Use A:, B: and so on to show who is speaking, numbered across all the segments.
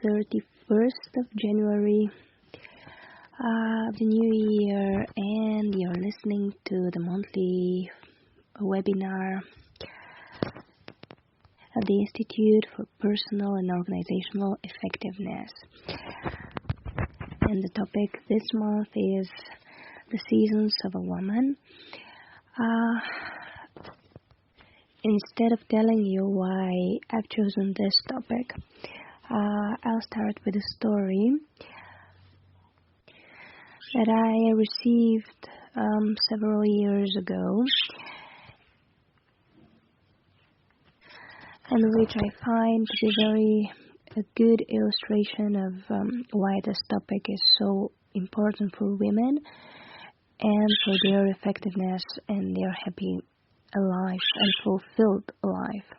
A: 31st of January of the new year, and you're listening to the monthly webinar of the Institute for Personal and Organizational Effectiveness. And the topic this month is the seasons of a woman. Instead of telling you why I've chosen this topic, I'll start with a story that I received several years ago, and which I find to be a good illustration of why this topic is so important for women and for their effectiveness and their happy life and fulfilled life.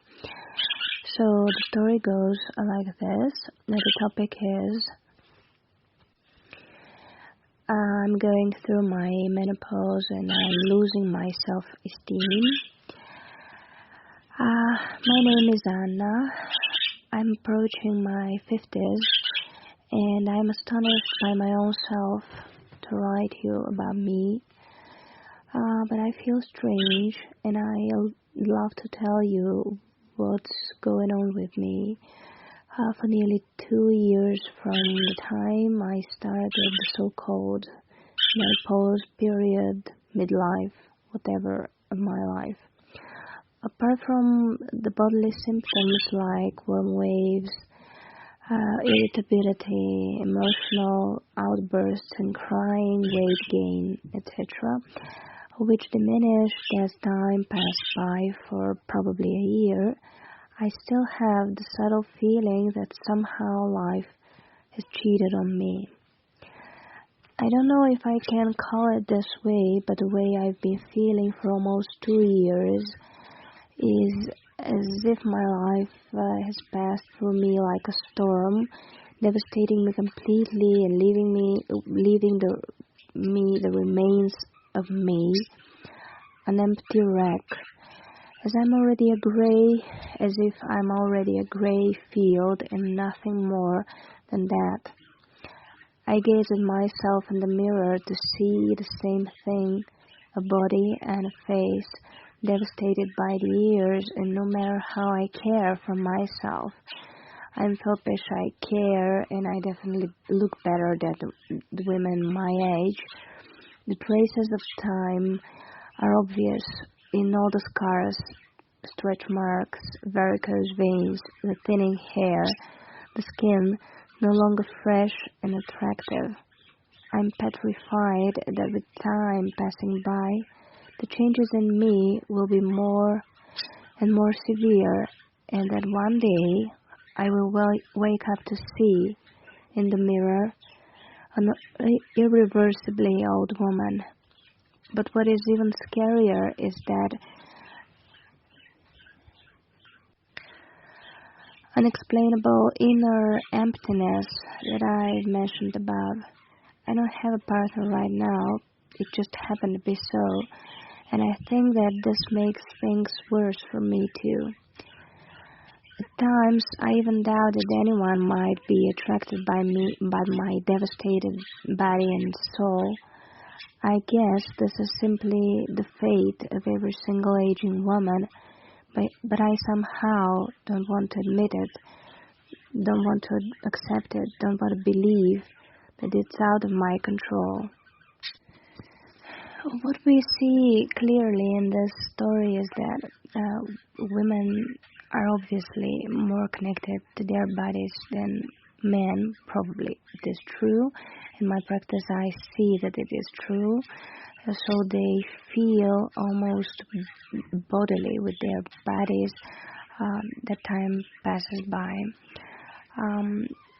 A: So the story goes like this. The topic is, I'm going through my menopause and I'm losing my self-esteem. My name is Anna. I'm approaching my 50s and I'm astonished by my own self to write you about me. But I feel strange and I'd love to tell you what's going on with me. For nearly 2 years from the time I started the so-called menopause period, midlife, whatever of my life. Apart from the bodily symptoms like warm waves, irritability, emotional outbursts and crying, weight gain, etc., which diminished as time passed by for probably a year, I still have the subtle feeling that somehow life has cheated on me. I don't know if I can call it this way, but the way I've been feeling for almost 2 years is as if my life has passed through me like a storm, devastating me completely and leaving the remains of me, an empty wreck, as if I'm already a gray field and nothing more than that. I gaze at myself in the mirror to see the same thing, a body and a face, devastated by the years, and no matter how I care for myself, I'm selfish, I care, and I definitely look better than the women my age. The traces of time are obvious in all the scars, stretch marks, varicose veins, the thinning hair, the skin no longer fresh and attractive. I'm petrified that with time passing by, the changes in me will be more and more severe, and that one day I will wake up to see in the mirror an irreversibly old woman. But what is even scarier is that unexplainable inner emptiness that I've mentioned above. I don't have a partner right now, it just happened to be so, and I think that this makes things worse for me too. At times, I even doubted anyone might be attracted by me, by my devastated body and soul. I guess this is simply the fate of every single aging woman, but I somehow don't want to admit it, don't want to accept it, don't want to believe that it's out of my control. What we see clearly in this story is that women are obviously more connected to their bodies than men. Probably it is true. In my practice, I see that it is true. So they feel almost bodily with their bodies that time passes by.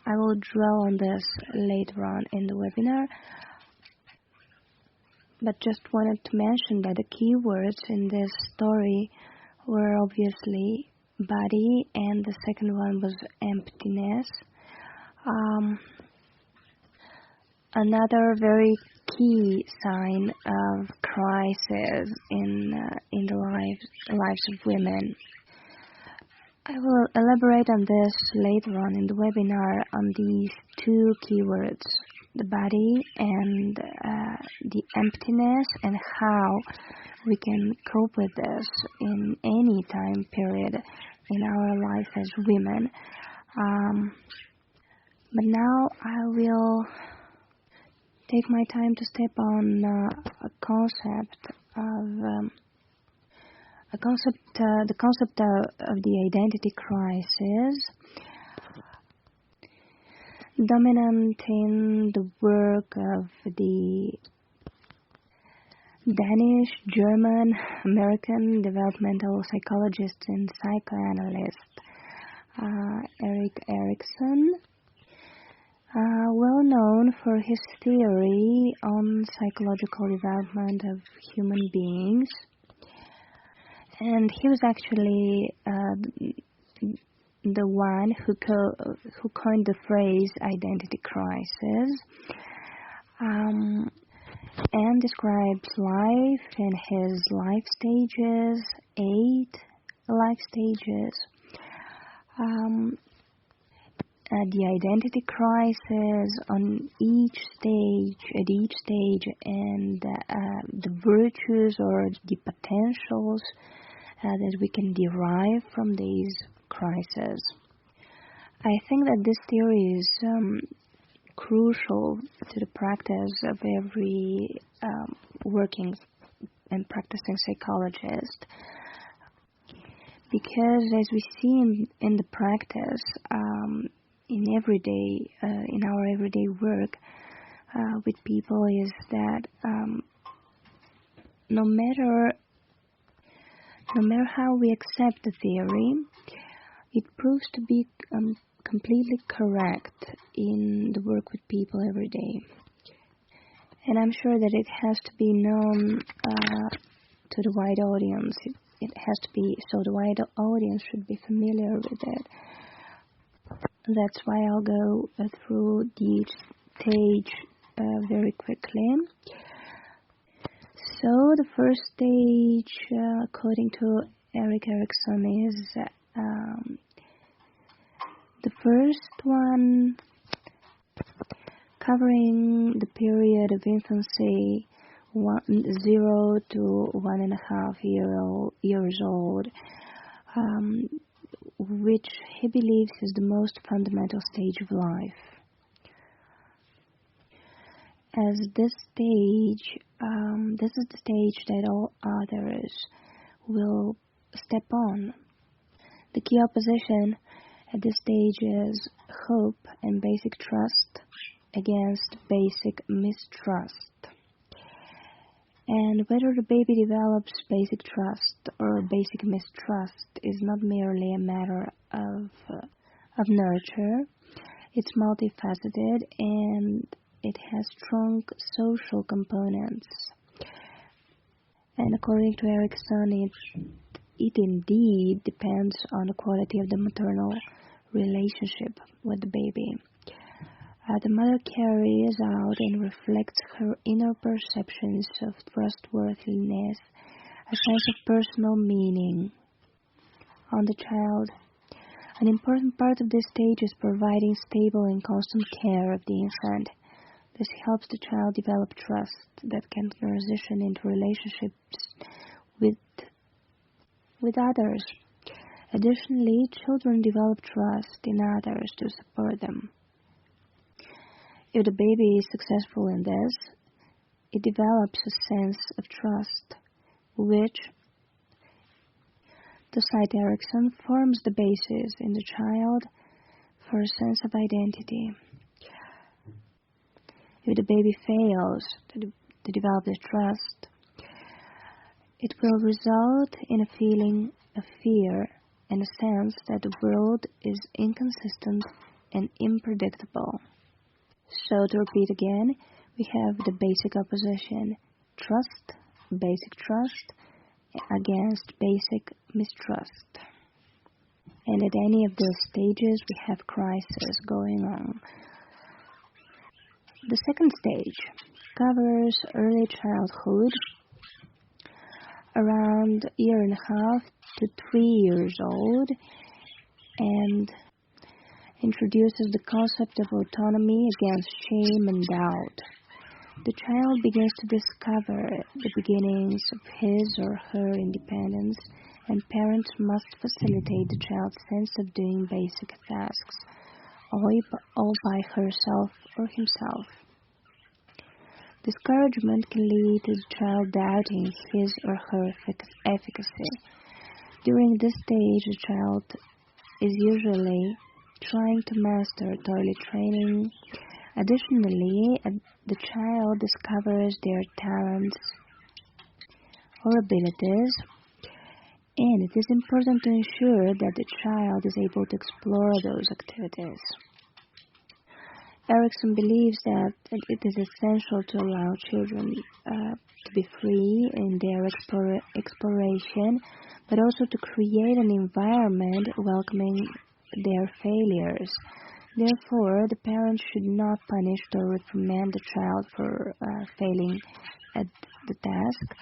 A: I will dwell on this later on in the webinar, but just wanted to mention that the key words in this story were obviously body, and the second one was emptiness. Another very key sign of crisis in the lives of women. I will elaborate on this later on in the webinar on these two keywords, the body and the emptiness, and how we can cope with this in any time period in our life as women. But now I will take my time to step on the concept of the identity crisis, dominant in the work of the Danish, German, American developmental psychologist and psychoanalyst Erik Erikson, well known for his theory on psychological development of human beings. And he was actually the one who coined the phrase identity crisis, and describes life in his life stages, 8 life stages. The identity crisis at each stage, and the virtues or the potentials that we can derive from these crises. I think that this theory is crucial to the practice of every working and practicing psychologist, because as we see in the practice, in our everyday work with people, is that no matter how we accept the theory, it proves to be completely correct in the work with people every day. And I'm sure that it has to be known to the wide audience. It has to be, so the wide audience should be familiar with it. That's why I'll go through each stage very quickly. So the first stage, according to Erik Erikson, is the first one covering the period of infancy, 0 to 1.5 years old, which he believes is the most fundamental stage of life. As this stage, this is the stage that all others will step on. The key opposition at this stage is hope and basic trust against basic mistrust. And whether the baby develops basic trust or basic mistrust is not merely a matter of nurture. It's multifaceted and it has strong social components. And according to Erikson, it indeed depends on the quality of the maternal relationship with the baby. The mother carries out and reflects her inner perceptions of trustworthiness, a sense of personal meaning on the child. An important part of this stage is providing stable and constant care of the infant. This helps the child develop trust that can transition into relationships with others. Additionally, children develop trust in others to support them. If the baby is successful in this, it develops a sense of trust, which, to cite Erikson, forms the basis in the child for a sense of identity. If the baby fails to develop this trust, it will result in a feeling of fear and a sense that the world is inconsistent and unpredictable. So to repeat again, we have the basic opposition, trust, basic trust, against basic mistrust. And at any of those stages, we have crisis going on. The second stage covers early childhood, around 1.5 to 3 years old, and introduces the concept of autonomy against shame and doubt. The child begins to discover the beginnings of his or her independence, and parents must facilitate the child's sense of doing basic tasks, all by herself or himself. Discouragement can lead to the child doubting his or her efficacy. During this stage, the child is usually trying to master toilet training. Additionally, the child discovers their talents or abilities, and it is important to ensure that the child is able to explore those activities. Erikson believes that it is essential to allow children to be free in their exploration, but also to create an environment welcoming their failures. Therefore, the parents should not punish or reprimand the child for failing at the task.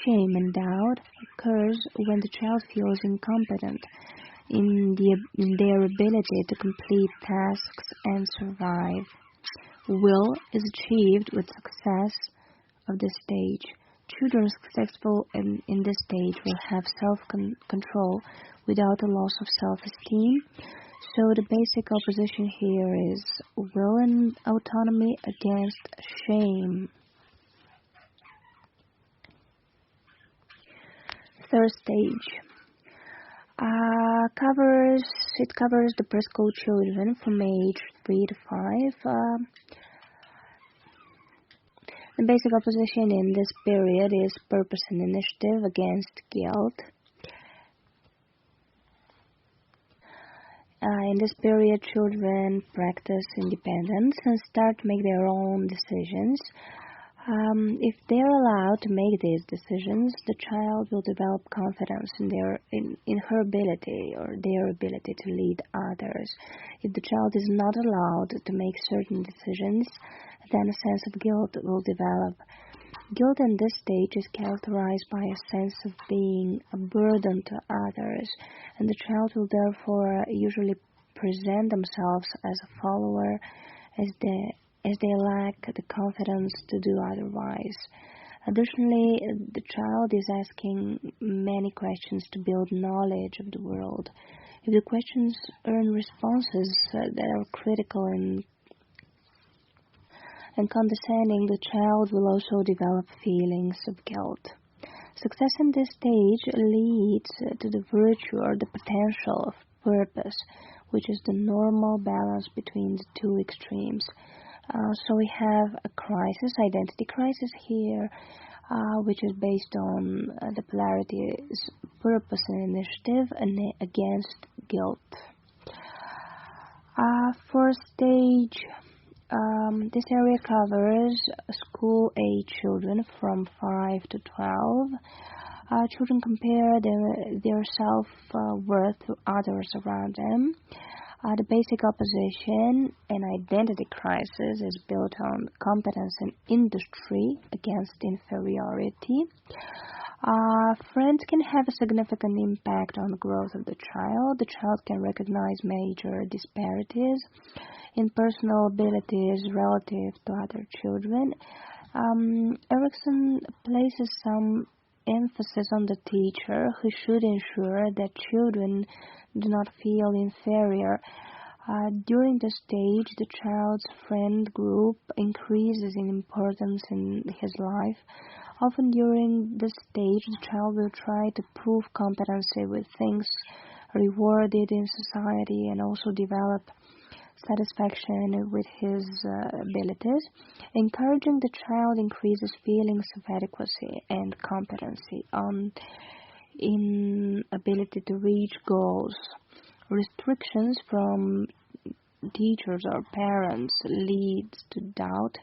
A: Shame and doubt occurs when the child feels incompetent in their ability to complete tasks and survive. Will is achieved with success of this stage. Children successful in this stage will have self-control without a loss of self-esteem. So the basic opposition here is will and autonomy against shame. Third stage covers the preschool children from age 3 to 5. The basic opposition in this period is purpose and initiative against guilt. In this period, children practice independence and start to make their own decisions. If they are allowed to make these decisions, the child will develop confidence in her ability or their ability to lead others. If the child is not allowed to make certain decisions, then a sense of guilt will develop. Guilt in this stage is characterized by a sense of being a burden to others, and the child will therefore usually present themselves as a follower as they lack the confidence to do otherwise. Additionally, the child is asking many questions to build knowledge of the world. If the questions earn responses that are critical and condescending, the child will also develop feelings of guilt. Success in this stage leads to the virtue or the potential of purpose, which is the normal balance between the two extremes. So we have a crisis, identity crisis here, which is based on the polarities, purpose and initiative, and against guilt. Fourth stage, this area covers school-age children from 5 to 12. Children compare their self-worth to others around them. The basic opposition and identity crisis is built on competence and industry against inferiority. Friends can have a significant impact on the growth of the child. The child can recognize major disparities in personal abilities relative to other children. Erikson places some emphasis on the teacher, who should ensure that children do not feel inferior. During the stage, the child's friend group increases in importance in his life. Often during this stage, the child will try to prove competency with things rewarded in society and also develop satisfaction with his abilities. Encouraging the child increases feelings of adequacy and competency in ability to reach goals. Restrictions from teachers or parents leads to doubt,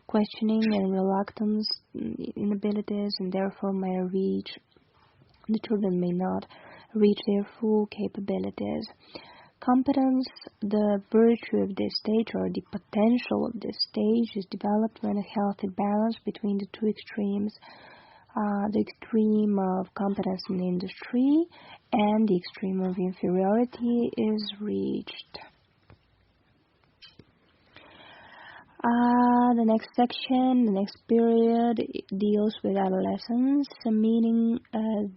A: questioning, and reluctance in abilities, and therefore the children may not reach their full capabilities. Competence, the virtue of this stage or the potential of this stage, is developed when a healthy balance between the two extremes the extreme of competence in industry, and the extreme of inferiority is reached. The next section, the next period, deals with adolescence, meaning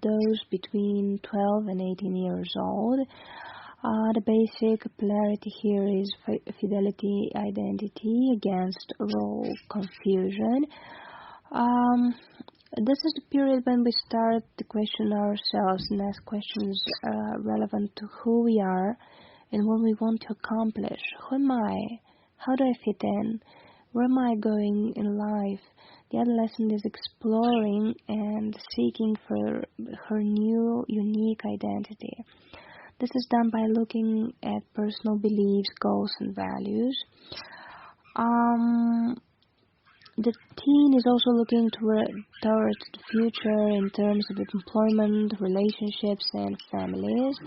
A: those between 12 and 18 years old. The basic polarity here is fidelity, identity against role confusion. This is the period when we start to question ourselves and ask questions relevant to who we are and what we want to accomplish. Who am I? How do I fit in? Where am I going in life? The adolescent is exploring and seeking for her new, unique identity. This is done by looking at personal beliefs, goals, and values. The teen is also looking towards the future in terms of employment, relationships, and families.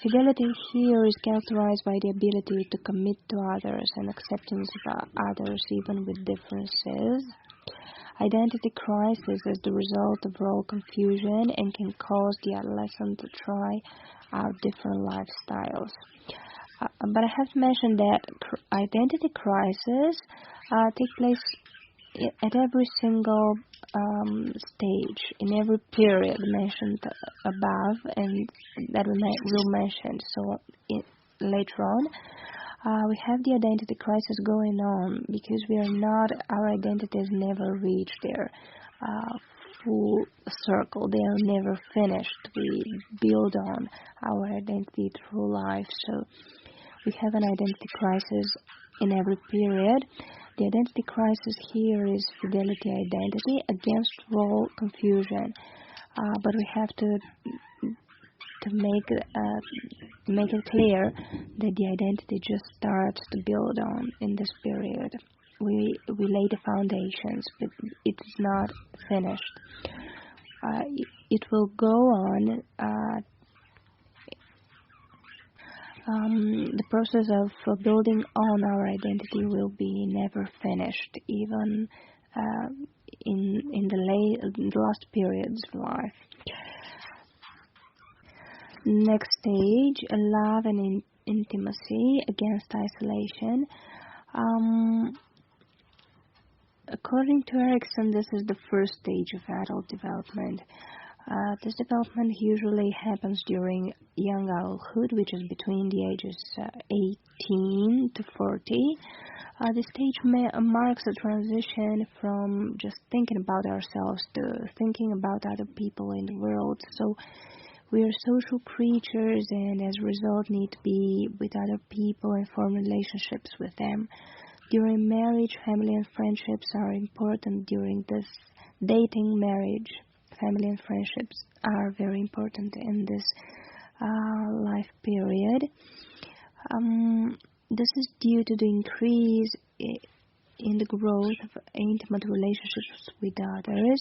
A: Fidelity here is characterized by the ability to commit to others and acceptance of others even with differences. Identity crisis is the result of role confusion and can cause the adolescent to try out different lifestyles. But I have to mention that identity crisis take place at every single stage, in every period mentioned above, and that we'll mention. So later on, we have the identity crisis going on because our identities never reach their full circle. They are never finished. We build on our identity through life. So we have an identity crisis in every period. The identity crisis here is fidelity identity against role confusion. But we have to make it clear that the identity just starts to build on in this period. We lay the foundations, but it is not finished. It will go on. The process of building on our identity will be never finished, even in the last periods of life. Next stage, love and intimacy against isolation. According to Erickson, this is the first stage of adult development. This development usually happens during young adulthood, which is between the ages 18 to 40. This stage marks a transition from just thinking about ourselves to thinking about other people in the world. So we are social creatures, and as a result need to be with other people and form relationships with them. During marriage, family and friendships are important. During this dating, marriage, family and friendships are very important in this life period. This is due to the increase in the growth of intimate relationships with others.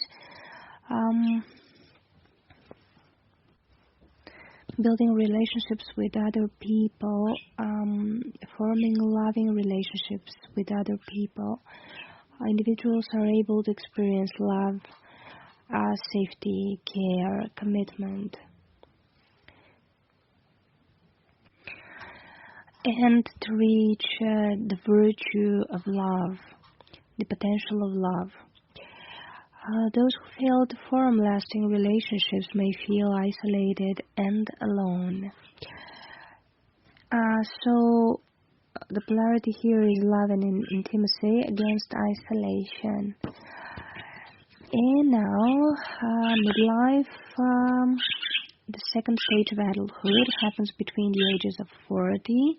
A: Building relationships with other people, forming loving relationships with other people. Individuals are able to experience love, safety, care, commitment, and to reach the virtue of love, the potential of love. Those who fail to form lasting relationships may feel isolated and alone. So the polarity here is love and intimacy against isolation. And now, midlife, the second stage of adulthood, happens between the ages of 40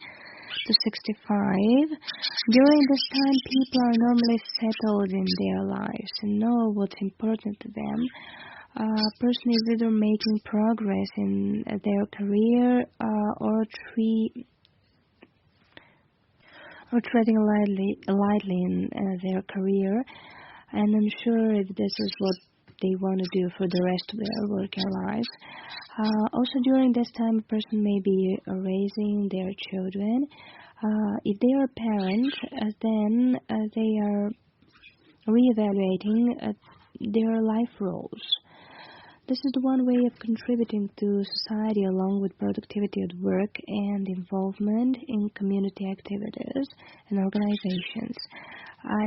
A: to 65. During this time, people are normally settled in their lives and know what's important to them. A person is either making progress in their career or treading lightly in their career, and unsure if this is what they want to do for the rest of their working life. Also, during this time, a person may be raising their children. If they are parents, then they are reevaluating their life roles. This is the one way of contributing to society along with productivity at work and involvement in community activities and organizations.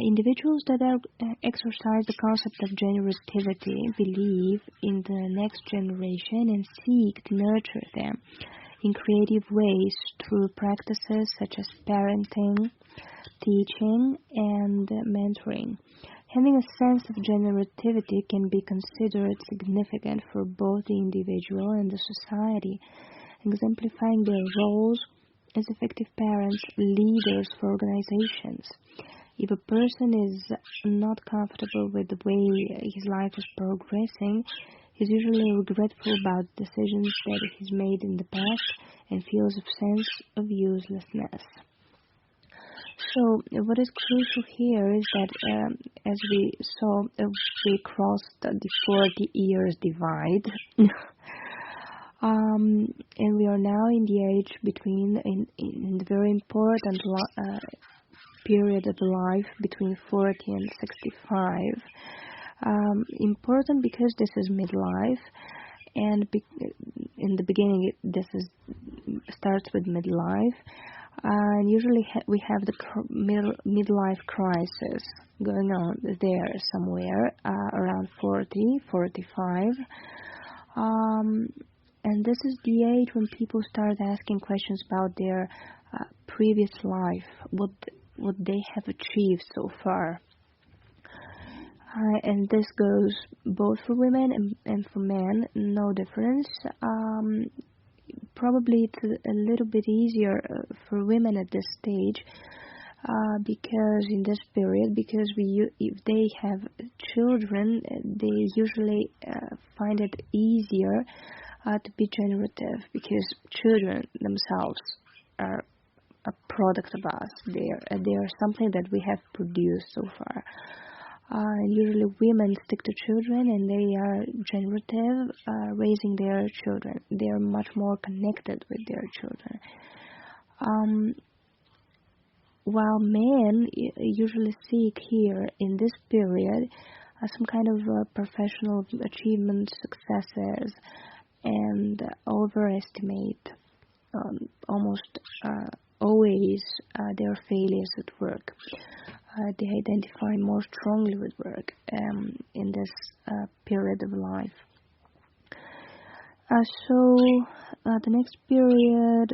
A: Individuals that exercise the concept of generativity believe in the next generation and seek to nurture them in creative ways through practices such as parenting, teaching, and mentoring. Having a sense of generativity can be considered significant for both the individual and the society, exemplifying their roles as effective parents, leaders for organizations. If a person is not comfortable with the way his life is progressing, he's usually regretful about decisions that he's made in the past and feels a sense of uselessness. So what is crucial here is that, as we saw, we crossed the 40 years divide, and we are now in the age between, in the very important period of life between 40 and 65. Important because this is midlife, and in the beginning this starts with midlife. And usually we have the midlife crisis going on there somewhere around 40, 45. And this is the age when people start asking questions about their previous life, what they have achieved so far. And this goes both for women and for men, no difference. Probably it's a little bit easier for women at this stage because in this period, because if they have children, they usually find it easier to be generative because children themselves are a product of us. They are something that we have produced so far. Usually women stick to children and they are generative, raising their children. They are much more connected with their children. While men usually seek here in this period some kind of professional achievements, successes, and overestimate almost always their failures at work. They identify more strongly with work in this period of life. So the next period,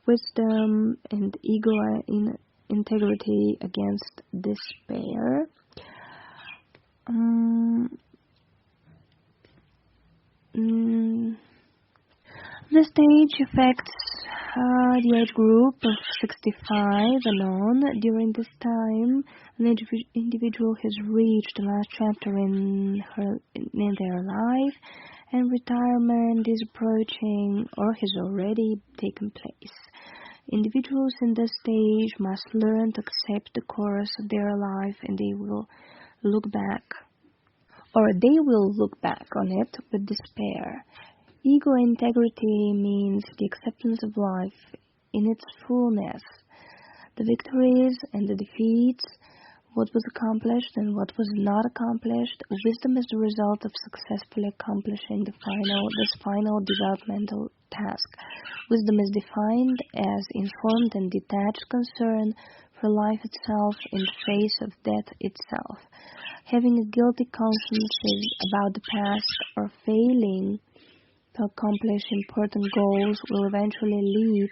A: wisdom and ego integrity against despair. This stage affects the age group of 65 and on. During this time, an individual has reached the last chapter in their life, and retirement is approaching or has already taken place. Individuals in this stage must learn to accept the course of their life, and they will look back on it with despair. Ego integrity means the acceptance of life in its fullness, the victories and the defeats, what was accomplished and what was not accomplished. Wisdom is the result of successfully accomplishing this final developmental task. Wisdom is defined as informed and detached concern for life itself in the face of death itself. Having a guilty conscience about the past or failing to accomplish important goals will eventually lead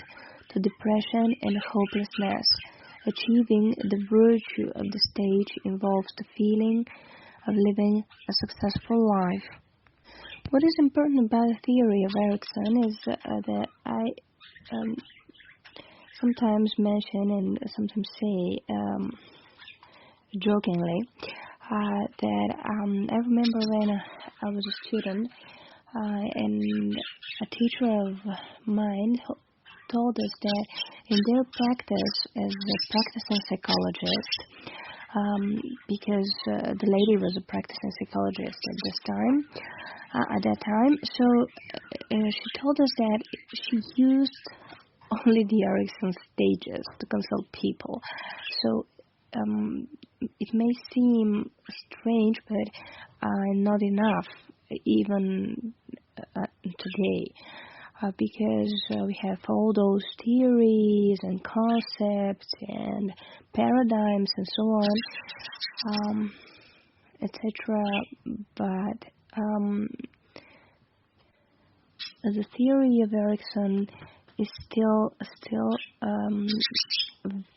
A: to depression and hopelessness. Achieving the virtue of the stage involves the feeling of living a successful life. What is important about the theory of Erickson is that I sometimes mention and sometimes say jokingly that I remember when I was a student and a teacher of mine told us that in their practice as a practicing psychologist, because the lady was a practicing psychologist at that time, so she told us that she used only the Erickson stages to consult people. So it may seem strange, but not enough, even today, because we have all those theories and concepts and paradigms and so on, etc. But the theory of Erikson is still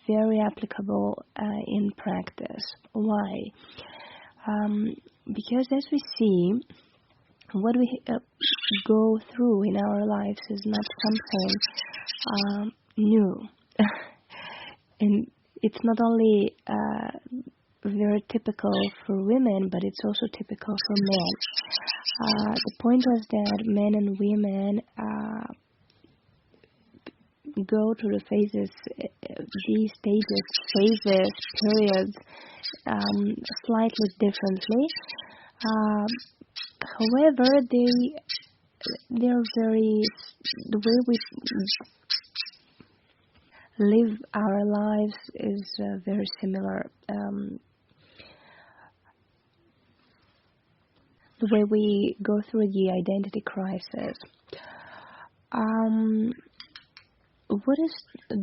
A: very applicable in practice. Why? Because as we see, what we go through in our lives is not something new. And it's not only very typical for women, but it's also typical for men. The point is that men and women go through the phases, these stages, periods, slightly differently. However, they're very, the way we live our lives is very similar. The way we go through the identity crisis. What is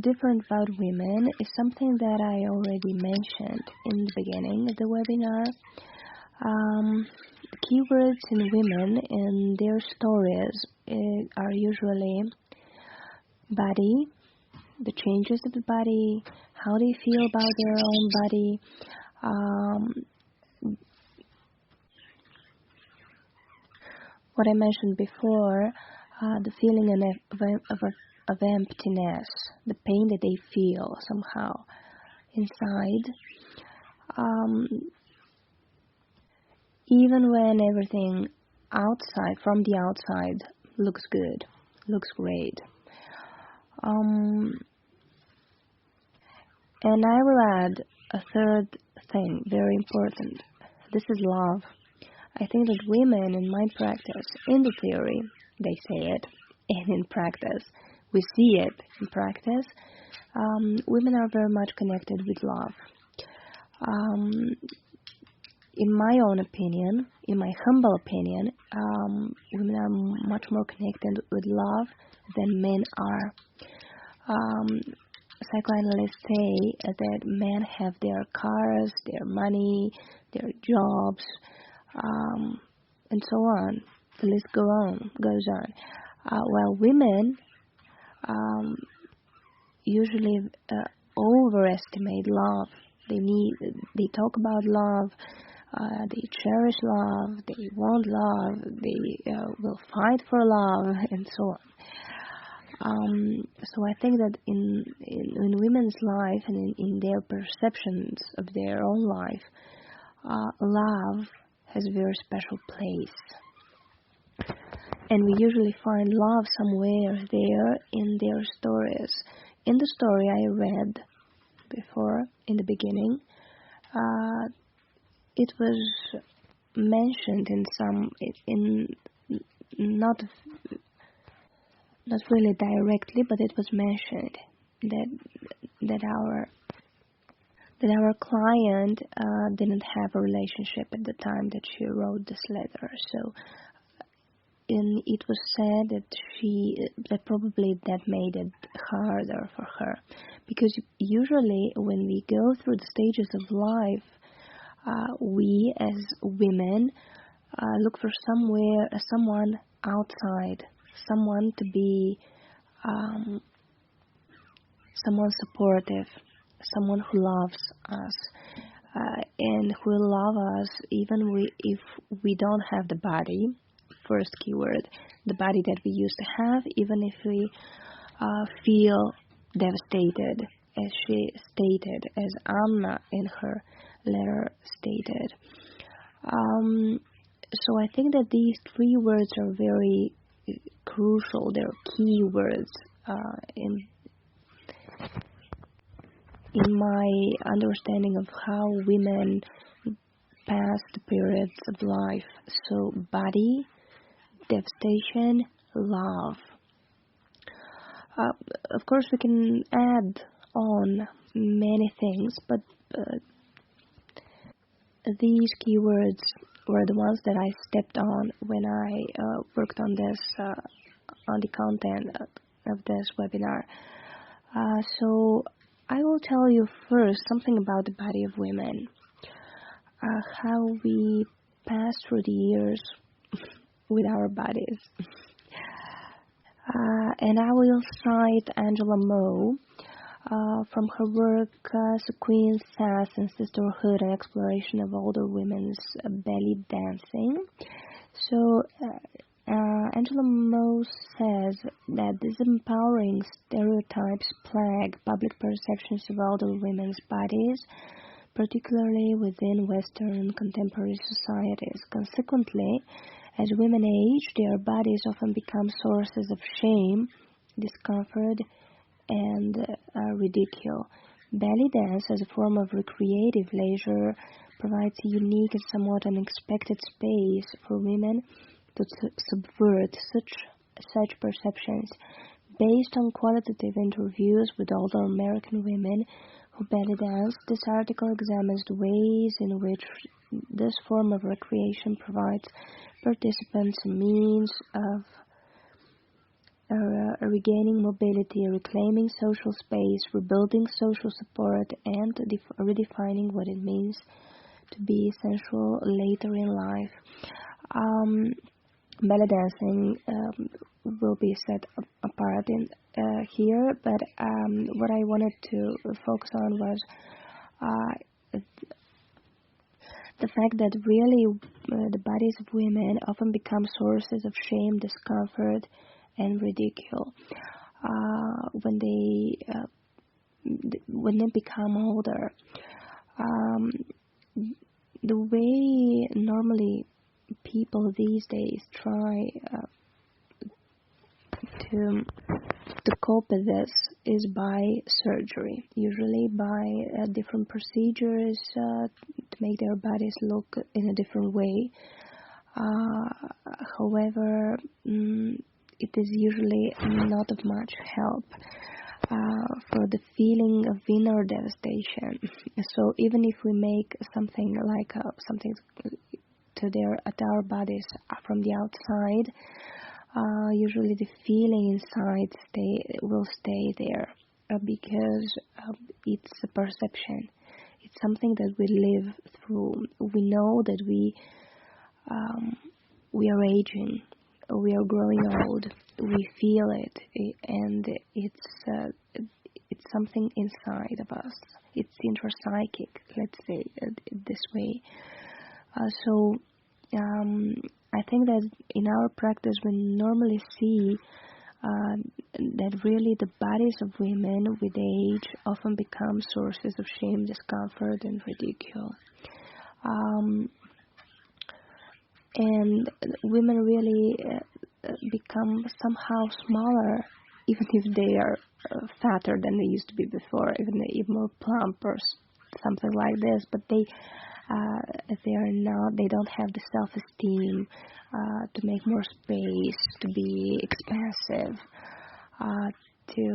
A: different about women is something that I already mentioned in the beginning of the webinar. Keywords in women and their stories are usually body, the changes of the body, how they feel about their own body, what I mentioned before, the feeling of emptiness, the pain that they feel somehow inside. Even when everything outside, from the outside, looks good, looks great. And I will add a third thing, very important. This is love. I think that women in my practice, in the theory, they say it, and in practice, we see it in practice, women are very much connected with love. In my own opinion, in my humble opinion, women are much more connected with love than men are. Psychoanalysts say that men have their cars, their money, their jobs, and so on. The list goes on. While women usually overestimate love. They talk about love. They cherish love, they want love, they will fight for love, and so on. So I think that in women's life and in their perceptions of their own life, love has a very special place. And we usually find love somewhere there in their stories. In the story I read before, in the beginning, it was mentioned not really directly, but it was mentioned that our client didn't have a relationship at the time that she wrote this letter. So, it was said that probably that made it harder for her, because usually when we go through the stages of life, we as women look for someone outside, someone to be someone supportive, someone who loves us, and who will love us even if we don't have the body. First keyword, the body that we used to have, even if we feel devastated, as she stated, as Anna in her letter stated. So I think that these three words are very crucial. They're key words in my understanding of how women pass the periods of life. So body, devastation, love. Of course, we can add on many things, but these keywords were the ones that I stepped on when I worked on this, on the content of this webinar. So I will tell you first something about the body of women, how we pass through the years with our bodies. And I will cite Angela Moe from her work Queen Sass and Sisterhood, an exploration of older women's belly dancing. So Angela Moe says that these empowering stereotypes plague public perceptions of older women's bodies, particularly within Western contemporary societies. Consequently, as women age, their bodies often become sources of shame, discomfort, and ridicule. Belly dance, as a form of recreative leisure, provides a unique and somewhat unexpected space for women to subvert such perceptions. Based on qualitative interviews with older American women who belly dance, this article examines the ways in which this form of recreation provides participants a means of regaining mobility, reclaiming social space, rebuilding social support, and redefining what it means to be sensual later in life. Belly dancing will be set apart in here, but what I wanted to focus on was the fact that really the bodies of women often become sources of shame, discomfort, and ridicule when they become older. The way normally people these days try to cope with this is by surgery, usually by different procedures to make their bodies look in a different way. However, it is usually not of much help for the feeling of inner devastation. So even if we make something like something at our bodies from the outside, usually the feeling inside will stay there because it's a perception. It's something that we live through. We know that we are aging, we are growing old. We feel it, and it's something inside of us. It's intrapsychic, let's say it this way. So I think that in our practice we normally see that really the bodies of women with age often become sources of shame, discomfort, and ridicule. And women really become somehow smaller, even if they are fatter than they used to be before, even more plump or something like this. But they are not. They don't have the self-esteem to make more space, to be expansive, to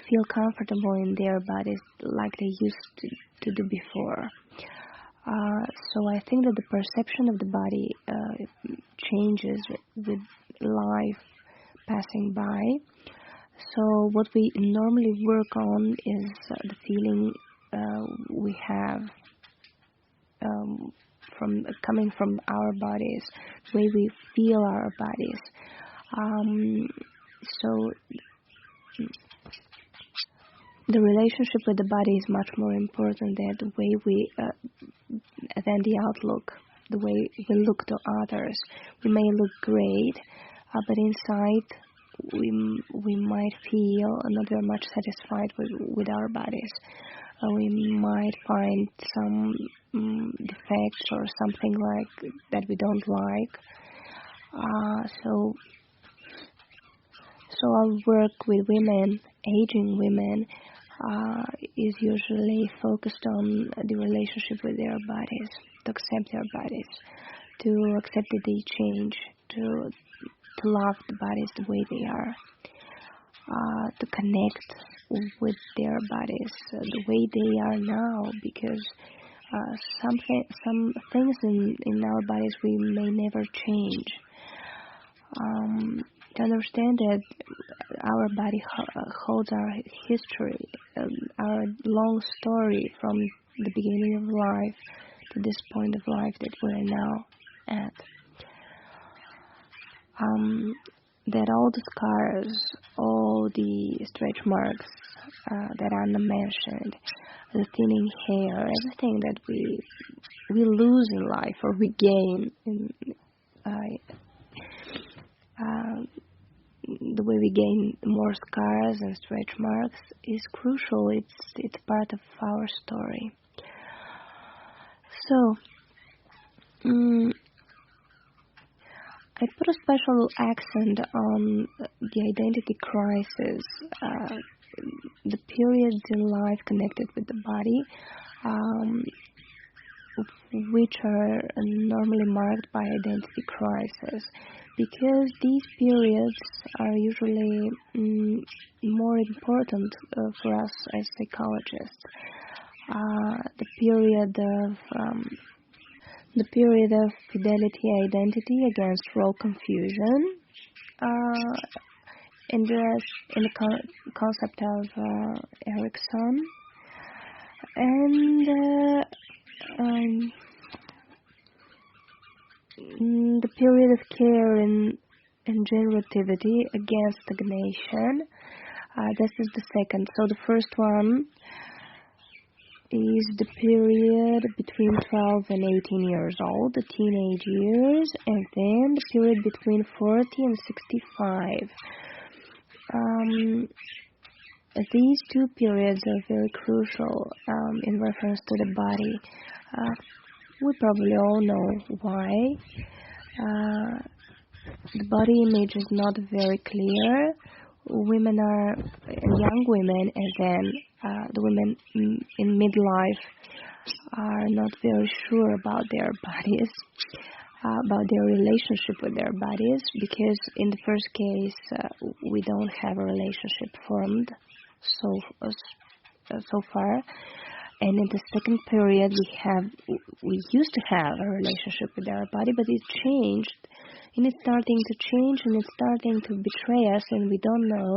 A: feel comfortable in their bodies like they used to do before. So I think that the perception of the body changes with life passing by. So what we normally work on is the feeling we have coming from our bodies, the way we feel our bodies. So the relationship with the body is much more important than the way than the outlook, the way we look to others. We may look great, but inside we might feel not very much satisfied with our bodies. We might find some defects or something like that we don't like. So our work with women, aging women, is usually focused on the relationship with their bodies, to accept their bodies, to accept that they change, to love the bodies the way they are, to connect with their bodies the way they are now, because some things in our bodies we may never change. To understand that our body holds our history, our long story from the beginning of life to this point of life that we're now at. That all the scars, all the stretch marks that Anna mentioned, the thinning hair, everything that we lose in life or we gain the way we gain more scars and stretch marks is crucial. It's part of our story. So, I put a special accent on the identity crisis, the periods in life connected with the body, which are normally marked by identity crisis, because these periods are usually more important for us as psychologists. The period of fidelity identity against role confusion, in the concept of Erickson, and the period of care and generativity against stagnation. This is the second. So the first one is the period between 12 and 18 years old, the teenage years, and then the period between 40 and 65. These two periods are very crucial in reference to the body. We probably all know why. The body image is not very clear. Women are, young women, and then the women in midlife are not very sure about their bodies, about their relationship with their bodies, because in the first case we don't have a relationship formed so far, and in the second period we used to have a relationship with our body, but it changed. And it's starting to change, and it's starting to betray us, and we don't know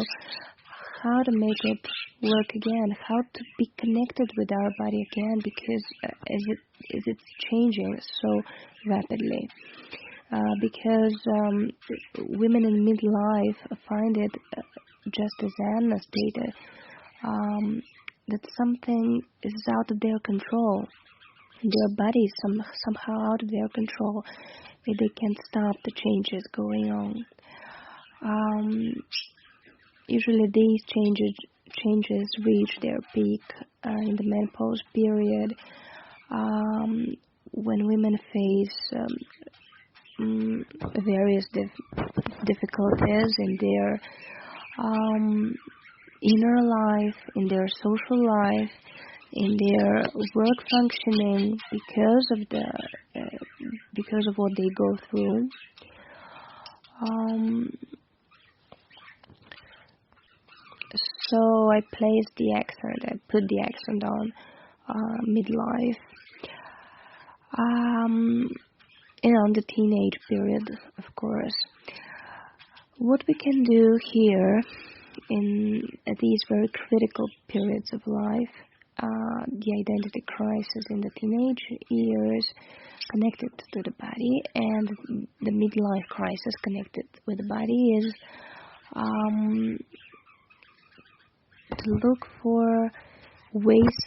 A: how to make it work again, how to be connected with our body again, because as it's changing so rapidly. Because women in midlife find it, just as Anna stated, that something is out of their control. Their body is somehow out of their control. They can't stop the changes going on. Usually these changes reach their peak in the menopause period, when women face various difficulties in their inner life, in their social life, in their work functioning, because of what they go through. So I put the accent on midlife, and on the teenage period, of course. What we can do here in these very critical periods of life, the identity crisis in the teenage years connected to the body, and the midlife crisis connected with the body, is to look for ways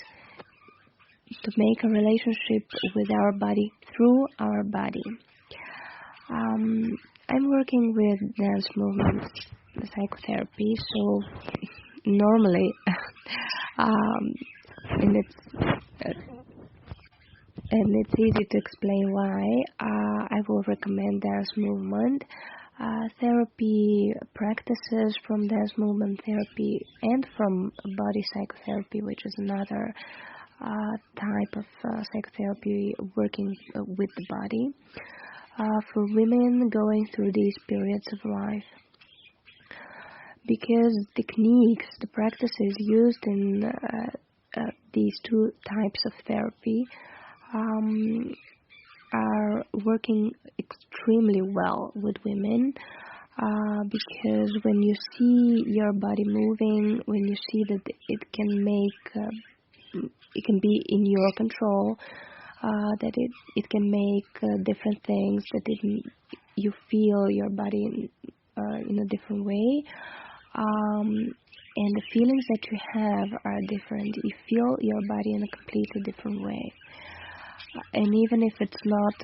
A: to make a relationship with our body through our body. I'm working with dance movement psychotherapy, so normally, and it's easy to explain why, I will recommend dance movement therapy practices from dance movement therapy, and from body psychotherapy, which is another type of psychotherapy working with the body, for women going through these periods of life. because techniques, the practices used in these two types of therapy are working extremely well with women, because when you see your body moving, when you see that it can be in your control, that it can make different things, that you feel your body in a different way, and the feelings that you have are different. You feel your body in a completely different way. And even if it's not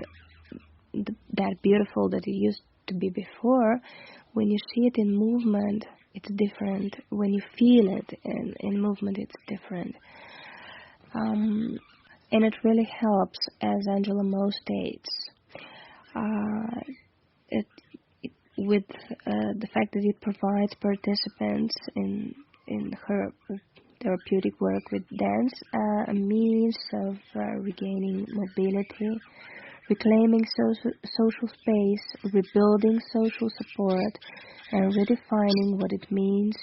A: that beautiful that it used to be before, when you see it in movement, it's different. When you feel it in movement, it's different. And it really helps, as Angela Mo states, with the fact that it provides participants in her therapeutic work with dance a means of regaining mobility, reclaiming social space, rebuilding social support, and redefining what it means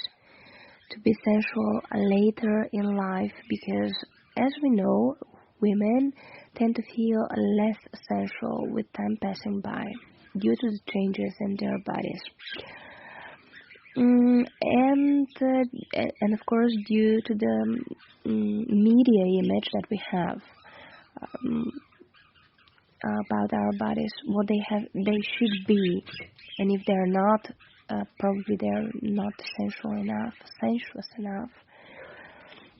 A: to be sensual later in life, because, as we know, women tend to feel less sensual with time passing by due to the changes in their bodies. And of course, due to the media image that we have about our bodies, what they should be, and if they're not, probably they're not sensuous enough.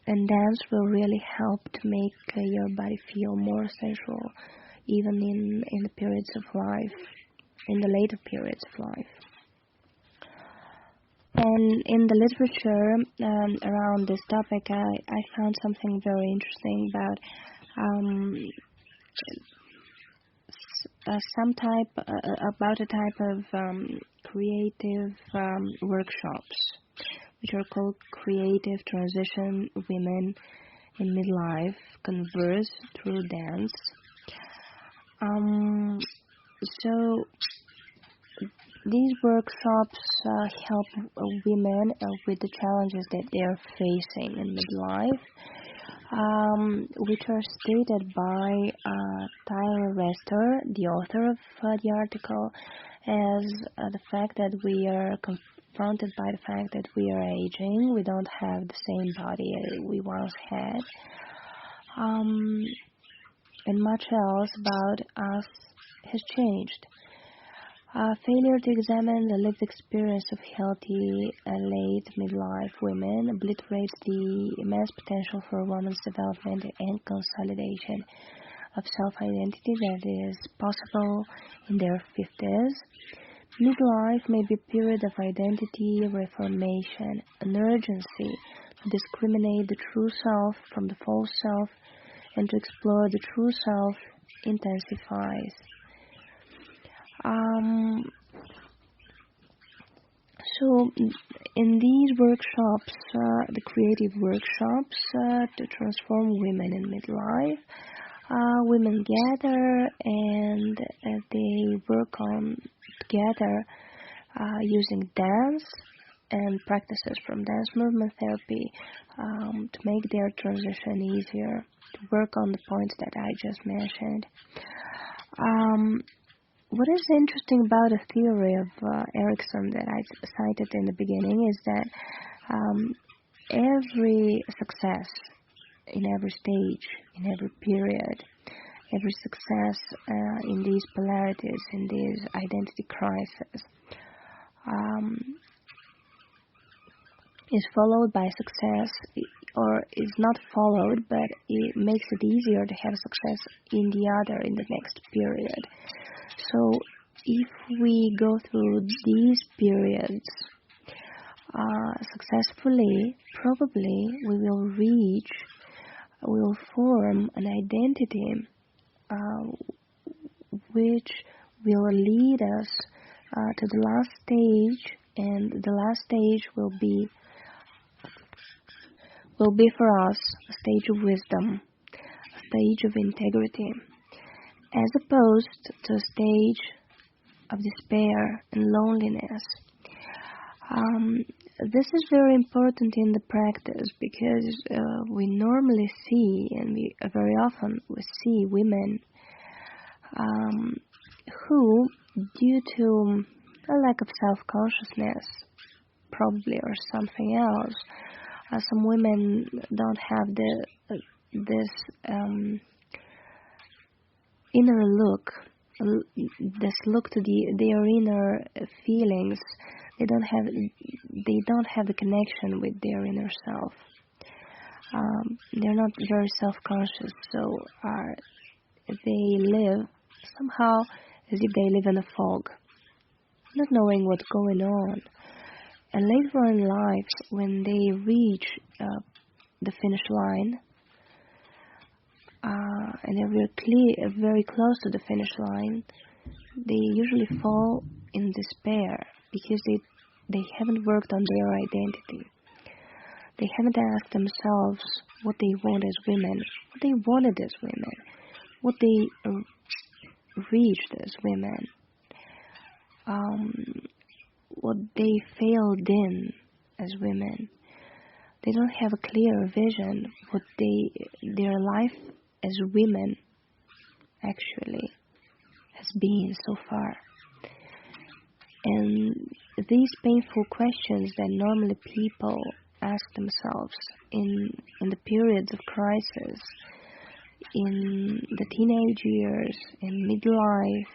A: And dance will really help to make your body feel more sensual, even in the periods of life, in the later periods of life. And in the literature around this topic, I found something very interesting about a type of creative workshops, which are called Creative Transition Women in Midlife Converse Through Dance. So these workshops help women with the challenges that they're facing in midlife, which are stated by Tyler Rester, the author of the article, as the fact that we are confronted by the fact that we are aging, we don't have the same body we once had, and much else about us has changed. Failure to examine the lived experience of healthy late midlife women obliterates the immense potential for a woman's development and consolidation of self-identity that is possible in their 50s. Midlife may be a period of identity reformation, an urgency to discriminate the true self from the false self and to explore the true self intensifies. So in these workshops, the creative workshops to transform women in midlife, women gather and they work on together using dance and practices from dance movement therapy to make their transition easier, to work on the points that I just mentioned. What is interesting about the theory of Erickson that I cited in the beginning is that every success in every stage, in every period, every success in these polarities, in these identity crises, is followed by success, or is not followed, but it makes it easier to have success in the next period. So if we go through these periods successfully, probably we will form an identity which will lead us to the last stage, and the last stage will be for us a stage of wisdom, a stage of integrity, as opposed to a stage of despair and loneliness. this is very important in the practice because we normally see, and we very often we see women who, due to a lack of self-consciousness, probably, or something else, some women don't have this inner look, this look to their inner feelings. They don't have the connection with their inner self. They're not very self-conscious, so they live somehow as if they live in a fog, not knowing what's going on. And later on in life, when they reach the finish line, and they're very close to the finish line, they usually fall in despair because they haven't worked on their identity. They haven't asked themselves what they want as women, what they wanted as women, what they reached as women, what they failed in as women. They don't have a clear vision what their life as women actually has been so far. And these painful questions that normally people ask themselves in the periods of crisis, in the teenage years, in midlife,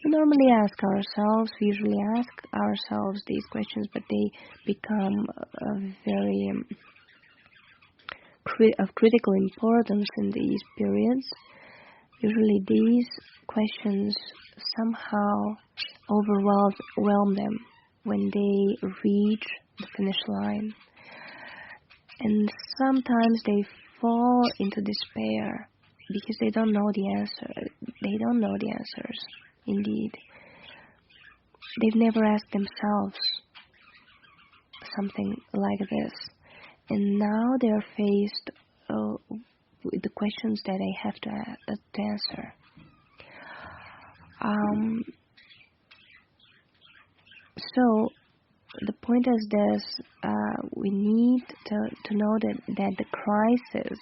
A: we normally ask ourselves, we usually ask ourselves these questions, but they become very of critical importance in these periods. Usually these questions somehow overwhelm them when they reach the finish line. And sometimes they fall into despair because they don't know the answer. They don't know the answers, indeed. They've never asked themselves something like this. And now they're faced with the questions that they have to answer. So the point is this: we need to know that the crisis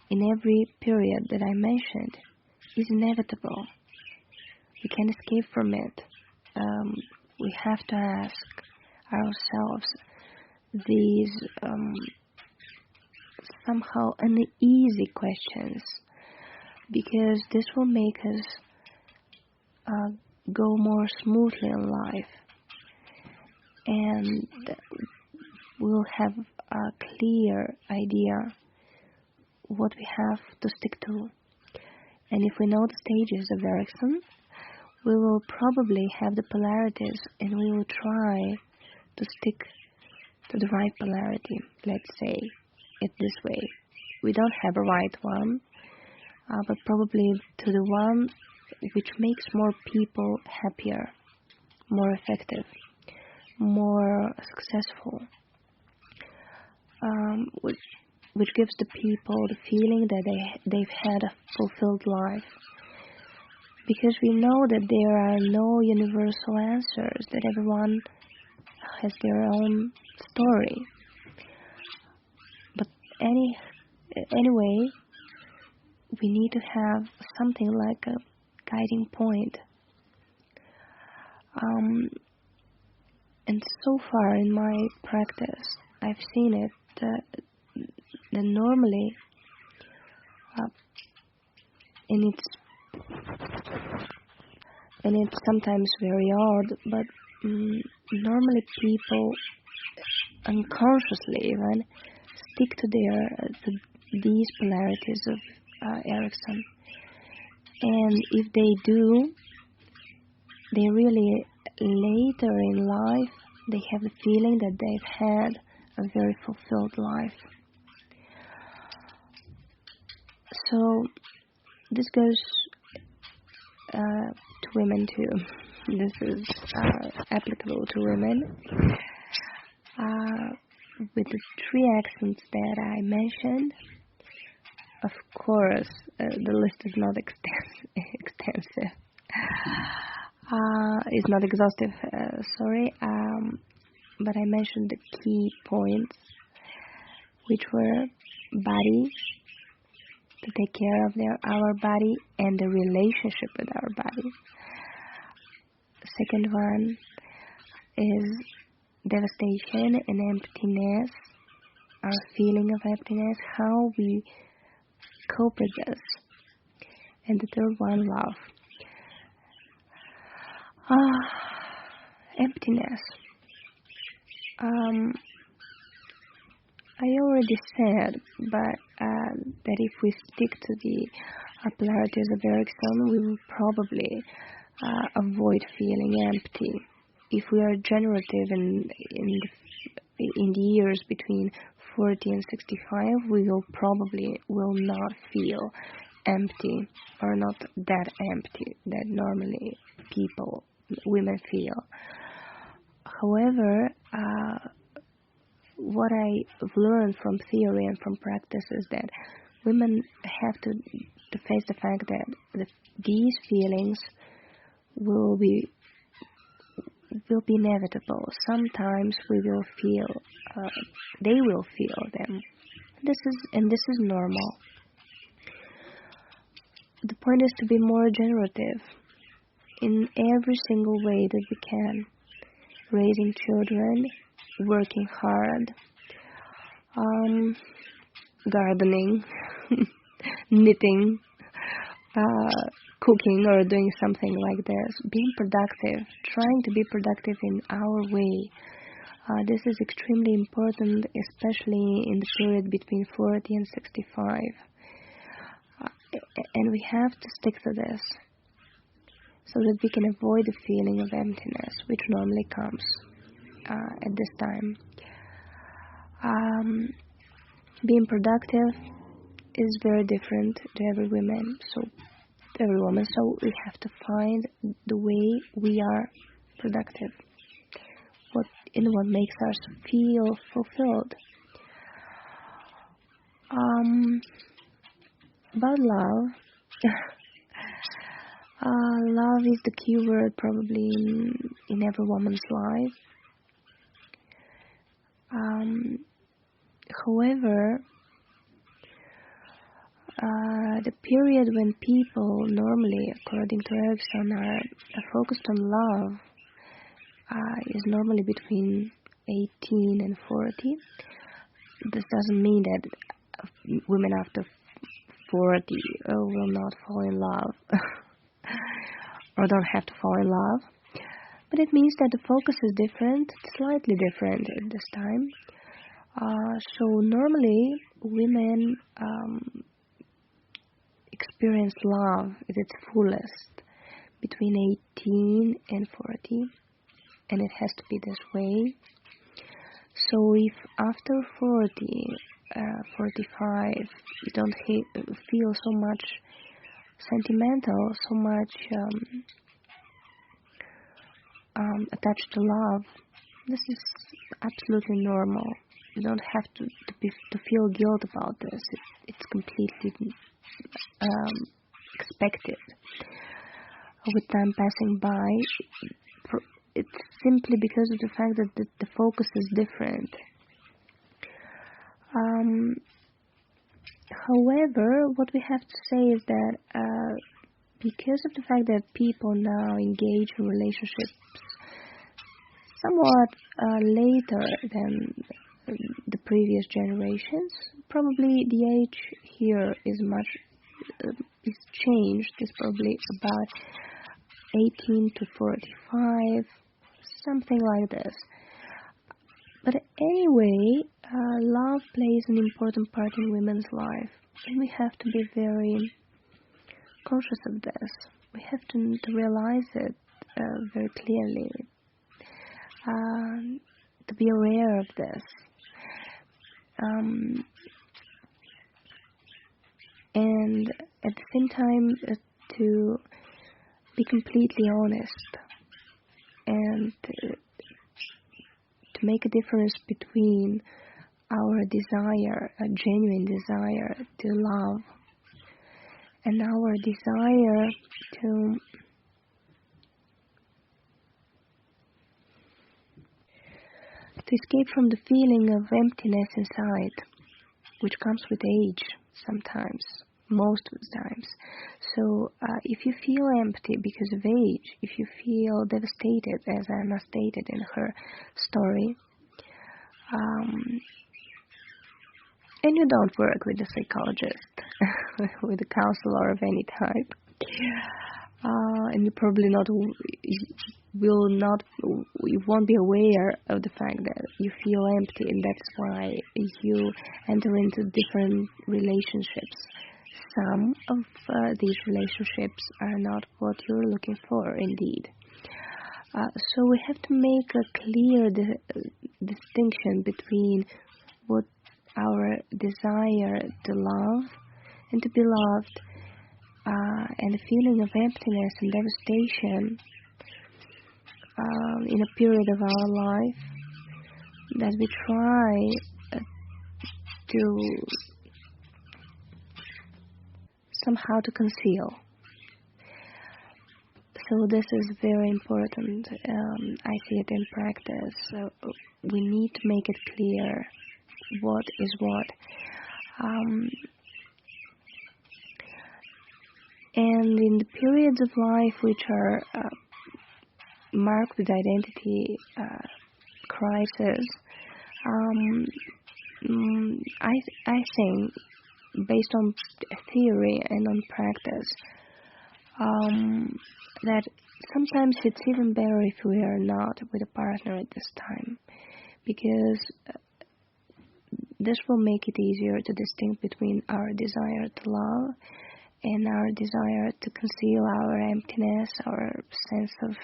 A: in every period that I mentioned is inevitable. We can't escape from it. We have to ask ourselves these somehow uneasy questions, because this will make us go more smoothly in life, and we'll have a clear idea what we have to stick to. And if we know the stages of Erickson, we will probably have the polarities, and we will try to stick to the right polarity. Let's say it this way: we don't have a right one, but probably to the one which makes more people happier, more effective, more successful, which gives the people the feeling that they've had a fulfilled life. Because we know that there are no universal answers, that everyone has their own story. But anyway, we need to have something like a guiding point. And so far in my practice, I've seen it that normally, and it's sometimes very odd, but normally people unconsciously even stick to these polarities of Erickson. And if they do, they really later in life they have the feeling that they've had a very fulfilled life. So this goes to women too. This is applicable to women. With the 3 accents that I mentioned, of course, the list is not extensive. It's not exhaustive. Sorry. but I mentioned the key points, which were body, to take care of our body and the relationship with our body. Second one is devastation and emptiness, our feeling of emptiness, how we cope with this. And the third one, love. Emptiness. I already said, but that if we stick to the polarities of Erikson, we will probably avoid feeling empty. If we are generative in the years between 40 and 65, we will not feel empty, or not that empty that normally women feel. However, what I've learned from theory and from practice is that women have to face the fact that these feelings will be inevitable. Sometimes they will feel them. This is normal. The point is to be more generative in every single way that we can. Raising children, working hard, gardening, knitting, cooking, or doing something like this. Being productive, trying to be productive in our way. This is extremely important, especially in the period between 40 and 65. And we have to stick to this so that we can avoid the feeling of emptiness, which normally comes at this time. Being productive is very different to every woman, so we have to find the way we are productive, what makes us feel fulfilled. About love, love is the key word probably in every woman's life. However, the period when people normally, according to Erikson, are focused on love is normally between 18 and 40. This doesn't mean that women after 40 will not fall in love or don't have to fall in love. But it means that the focus is different, slightly different at this time. So normally women experience love at its fullest between 18 and 40, and it has to be this way. So if after 40, 45, you don't feel so much sentimental, so much attached to love, this is absolutely normal. You don't have to feel guilt about this. It's completely expected. With time passing by, it's simply because of the fact that the focus is different. However, what we have to say is that because of the fact that people now engage in relationships somewhat later than the previous generations, probably the age here is changed. It's probably about 18 to 45, something like this. But anyway, love plays an important part in women's life, and we have to be very conscious of this. We have to realize it very clearly, to be aware of this. And at the same time, to be completely honest and to make a difference between our desire, a genuine desire to love, and our desire to escape from the feeling of emptiness inside, which comes with age sometimes, most of the times. So if you feel empty because of age, if you feel devastated, as Anna stated in her story, and you don't work with a psychologist, with a counselor of any type, and you probably you won't be aware of the fact that you feel empty, and that's why you enter into different relationships. Some of these relationships are not what you're looking for, indeed. So we have to make a clear distinction between what our desire to love and to be loved, and the feeling of emptiness and devastation in a period of our life that we try to somehow to conceal. So this is very important. I see it in practice. So we need to make it clear what is what. And in the periods of life which are marked with identity crisis, I think, based on theory and on practice, that sometimes it's even better if we are not with a partner at this time, because this will make it easier to distinguish between our desire to love and our desire to conceal our emptiness, our sense of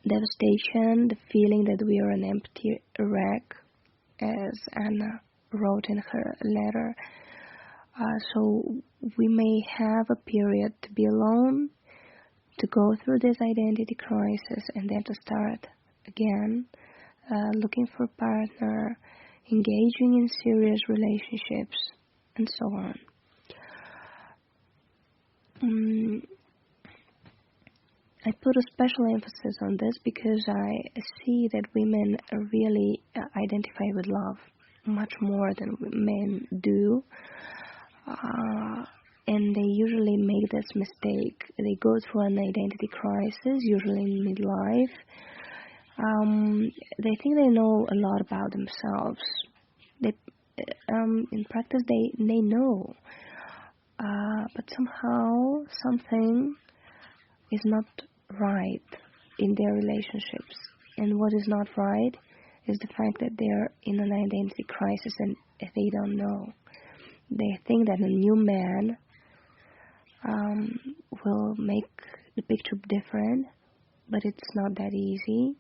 A: devastation, the feeling that we are an empty wreck, as Anna wrote in her letter. So we may have a period to be alone, to go through this identity crisis, and then to start again, looking for a partner, engaging in serious relationships, and so on. I put a special emphasis on this because I see that women really identify with love much more than men do. And they usually make this mistake. They go through an identity crisis, usually in midlife. They think they know a lot about themselves. In practice, they know. But somehow, something is not right in their relationships. And what is not right is the fact that they're in an identity crisis and they don't know. They think that a new man will make the picture different, but it's not that easy.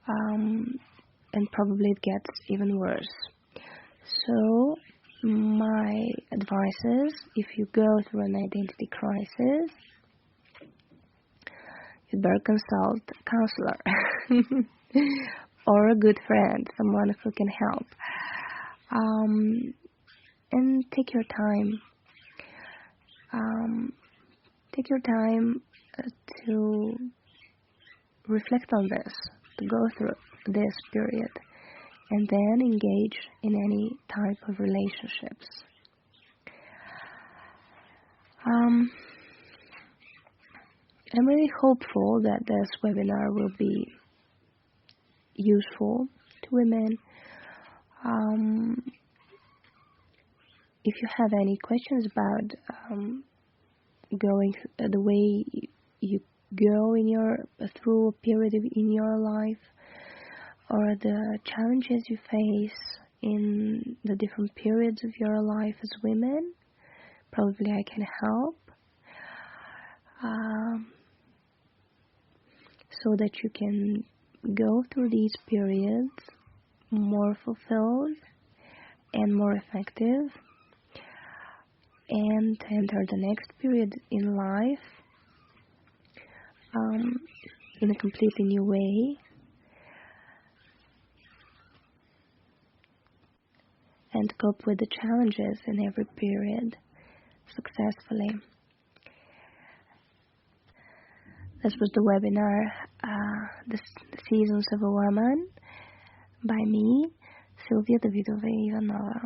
A: And probably it gets even worse. So my advice is, if you go through an identity crisis, you'd better consult a counselor or a good friend, someone who can help. And take your time. Take your time to reflect on this, to go through this period, and then engage in any type of relationships. I'm really hopeful that this webinar will be useful to women. If you have any questions about going the way you go through a period in your life, or the challenges you face in the different periods of your life as women, probably I can help, so that you can go through these periods more fulfilled and more effective, and enter the next period in life in a completely new way, and cope with the challenges in every period successfully. This was the webinar The Seasons of a Woman by me, Silvia Davidova-Ivanova.